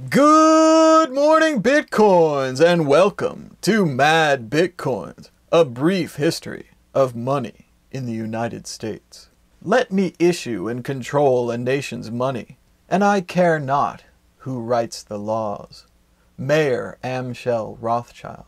Good morning, Bitcoins, and welcome to MadBitcoins, a brief history of money in the United States. Let me issue and control a nation's money, and I care not who writes the laws. Mayor Amschel Rothschild.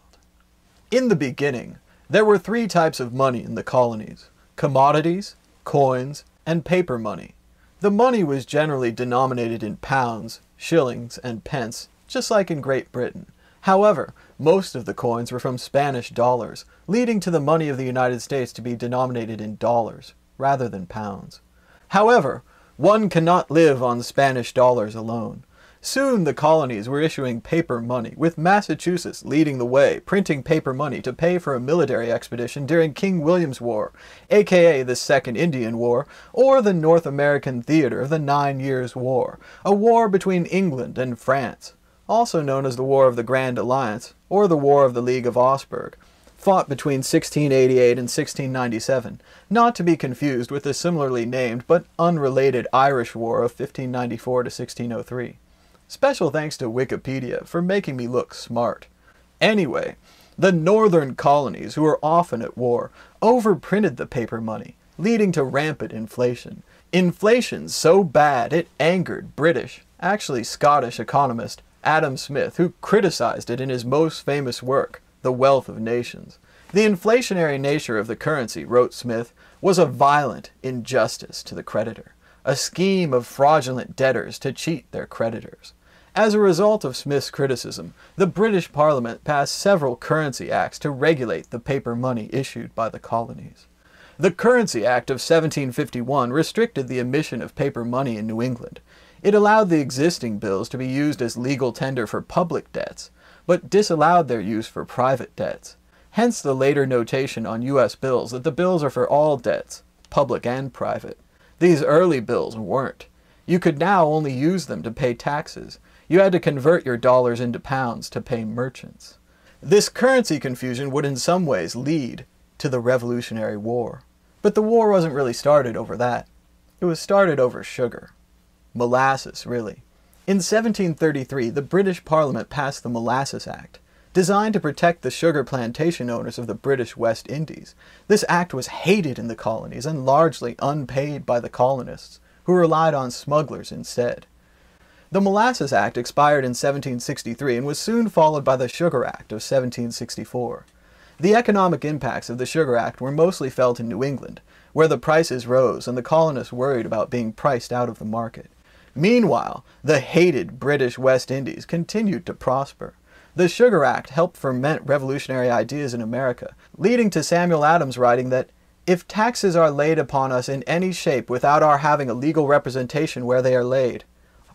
In the beginning, there were three types of money in the colonies: commodities, coins, and paper money. The money was generally denominated in pounds, shillings, and pence, just like in Great Britain. However, most of the coins were from Spanish dollars, leading to the money of the United States to be denominated in dollars, rather than pounds. However, one cannot live on Spanish dollars alone. Soon the colonies were issuing paper money, with Massachusetts leading the way, printing paper money to pay for a military expedition during King William's War, aka the Second Indian War, or the North American theater of the 9 Years' War, a war between England and France, also known as the War of the Grand Alliance, or the War of the League of Augsburg, fought between 1688 and 1697, not to be confused with the similarly named but unrelated Irish War of 1594 to 1603. Special thanks to Wikipedia for making me look smart. Anyway, the northern colonies, who were often at war, overprinted the paper money, leading to rampant inflation. Inflation so bad it angered British, actually Scottish economist Adam Smith, who criticized it in his most famous work, The Wealth of Nations. The inflationary nature of the currency, wrote Smith, was a violent injustice to the creditor, a scheme of fraudulent debtors to cheat their creditors. As a result of Smith's criticism, the British Parliament passed several currency acts to regulate the paper money issued by the colonies. The Currency Act of 1751 restricted the emission of paper money in New England. It allowed the existing bills to be used as legal tender for public debts, but disallowed their use for private debts. Hence the later notation on U.S. bills that the bills are for all debts, public and private. These early bills weren't. You could now only use them to pay taxes. You had to convert your dollars into pounds to pay merchants. This currency confusion would in some ways lead to the Revolutionary War. But the war wasn't really started over that. It was started over sugar. Molasses, really. In 1733, the British Parliament passed the Molasses Act, designed to protect the sugar plantation owners of the British West Indies. This act was hated in the colonies and largely unpaid by the colonists, who relied on smugglers instead. The Molasses Act expired in 1763 and was soon followed by the Sugar Act of 1764. The economic impacts of the Sugar Act were mostly felt in New England, where the prices rose and the colonists worried about being priced out of the market. Meanwhile, the hated British West Indies continued to prosper. The Sugar Act helped ferment revolutionary ideas in America, leading to Samuel Adams writing that, "If taxes are laid upon us in any shape without our having a legal representation where they are laid,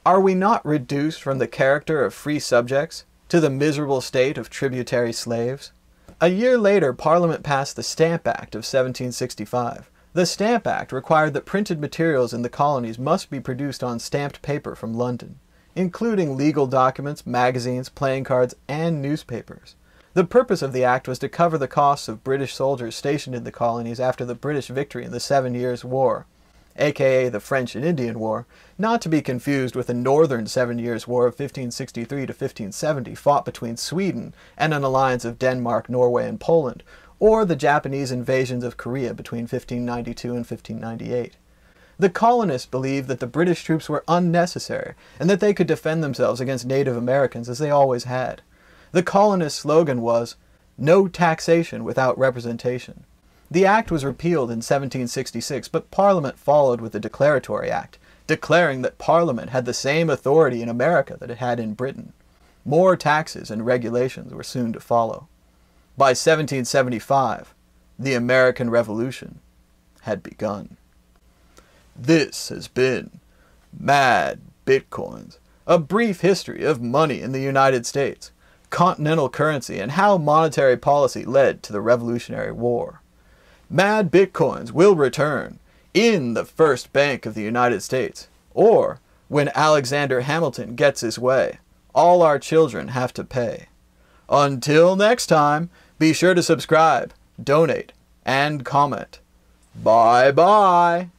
are we not reduced from the character of free subjects to the miserable state of tributary slaves?" A year later, Parliament passed the Stamp Act of 1765. The Stamp Act required that printed materials in the colonies must be produced on stamped paper from London, including legal documents, magazines, playing cards, and newspapers. The purpose of the act was to cover the costs of British soldiers stationed in the colonies after the British victory in the 7 Years' War, aka the French and Indian War, not to be confused with the Northern 7 Years' War of 1563 to 1570 fought between Sweden and an alliance of Denmark, Norway, and Poland, or the Japanese invasions of Korea between 1592 and 1598. The colonists believed that the British troops were unnecessary and that they could defend themselves against Native Americans as they always had. The colonists' slogan was, "No taxation without representation." The act was repealed in 1766, but Parliament followed with the Declaratory Act, declaring that Parliament had the same authority in America that it had in Britain. More taxes and regulations were soon to follow. By 1775, the American Revolution had begun. This has been Mad Bitcoins, a brief history of money in the United States, continental currency, and how monetary policy led to the Revolutionary War. Mad Bitcoins will return in the first bank of the United States, or when Alexander Hamilton gets his way. All our children have to pay. Until next time, be sure to subscribe, donate, and comment. Bye-bye.